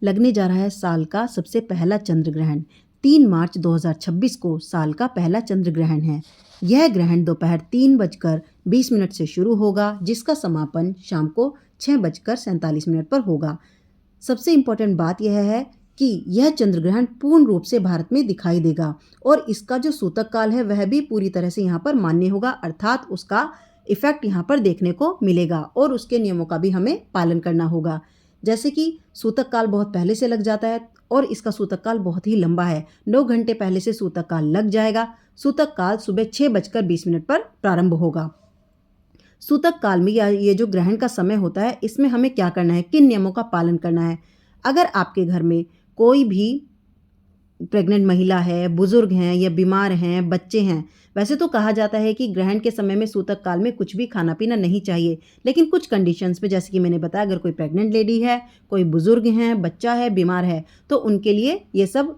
लगने जा रहा है साल का सबसे पहला चंद्र ग्रहण। 3 मार्च 2026 को साल का पहला चंद्र ग्रहण है। यह ग्रहण दोपहर 3:20 से शुरू होगा, जिसका समापन शाम को 6:47 पर होगा। सबसे इम्पोर्टेंट बात यह है कि यह चंद्र ग्रहण पूर्ण रूप से भारत में दिखाई देगा और इसका जो सूतक काल है वह भी पूरी तरह से यहाँ पर मान्य होगा, अर्थात उसका इफेक्ट यहाँ पर देखने को मिलेगा और उसके नियमों का भी हमें पालन करना होगा। जैसे कि सूतक काल बहुत पहले से लग जाता है और इसका सूतक काल बहुत ही लंबा है। 9 घंटे पहले से सूतक काल लग जाएगा। सूतक काल सुबह 6:20 पर प्रारंभ होगा। सूतक काल में या ये जो ग्रहण का समय होता है, इसमें हमें क्या करना है, किन नियमों का पालन करना है। अगर आपके घर में कोई भी प्रेग्नेंट महिला है, बुजुर्ग हैं या बीमार हैं, बच्चे हैं, वैसे तो कहा जाता है कि ग्रहण के समय में सूतक काल में कुछ भी खाना पीना नहीं चाहिए, लेकिन कुछ कंडीशंस में, जैसे कि मैंने बताया, अगर कोई प्रेग्नेंट लेडी है, कोई बुजुर्ग हैं, बच्चा है, बीमार है, तो उनके लिए ये सब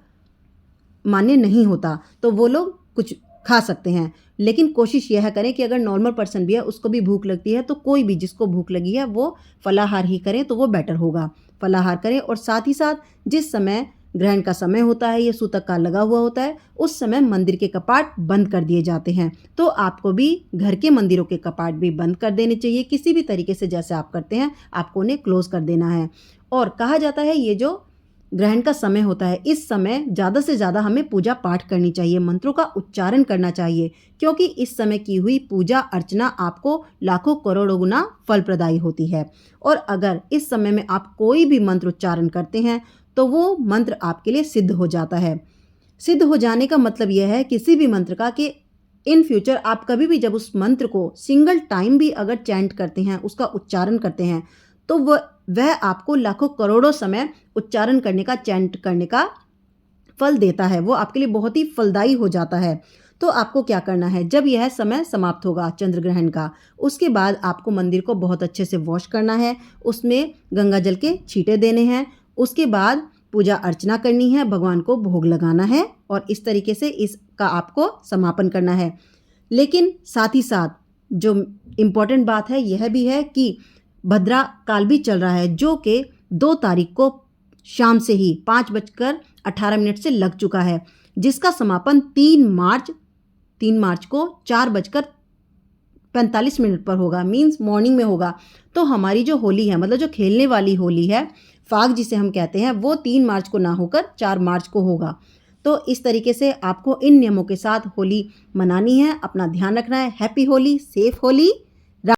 मान्य नहीं होता, तो वो लोग कुछ खा सकते हैं। लेकिन कोशिश यह करें कि अगर नॉर्मल पर्सन भी है, उसको भी भूख लगती है, तो कोई भी जिसको भूख लगी है वो फलाहार ही करें तो वो बेटर होगा। फलाहार करें और साथ ही साथ जिस समय ग्रहण का समय होता है, ये सूतक काल लगा हुआ होता है, उस समय मंदिर के कपाट बंद कर दिए जाते हैं। तो आपको भी घर के मंदिरों के कपाट भी बंद कर देने चाहिए। किसी भी तरीके से जैसे आप करते हैं, आपको उन्हें क्लोज कर देना है। और कहा जाता है ये जो ग्रहण का समय होता है, इस समय ज़्यादा से ज़्यादा हमें पूजा पाठ करनी चाहिए, मंत्रों का उच्चारण करना चाहिए, क्योंकि इस समय की हुई पूजा अर्चना आपको लाखों करोड़ों गुना फलप्रदायी होती है। और अगर इस समय में आप कोई भी मंत्र उच्चारण करते हैं तो वो मंत्र आपके लिए सिद्ध हो जाता है। सिद्ध हो जाने का मतलब यह है किसी भी मंत्र का कि इन फ्यूचर आप कभी भी जब उस मंत्र को सिंगल टाइम भी अगर चैंट करते हैं, उसका उच्चारण करते हैं, तो वह आपको लाखों करोड़ों समय उच्चारण करने का, चैंट करने का फल देता है। वो आपके लिए बहुत ही फलदायी हो जाता है। तो आपको क्या करना है, जब यह समय समाप्त होगा चंद्र ग्रहण का, उसके बाद आपको मंदिर को बहुत अच्छे से वॉश करना है, उसमें गंगा जल के छींटे देने हैं, उसके बाद पूजा अर्चना करनी है, भगवान को भोग लगाना है और इस तरीके से इसका आपको समापन करना है। लेकिन साथ ही साथ जो इम्पोर्टेंट बात है यह भी है कि भद्रा काल भी चल रहा है, जो कि 2 तारीख को शाम से ही 5:18 से लग चुका है, जिसका समापन 3 मार्च को 4:45 पर होगा, मीन्स मॉर्निंग में होगा। तो हमारी जो होली है, मतलब जो खेलने वाली होली है, फाग जिसे हम कहते हैं, वो 3 मार्च को ना होकर 4 मार्च को होगा। तो इस तरीके से आपको इन नियमों के साथ होली मनानी है, अपना ध्यान रखना है। Happy Holi, safe Holi.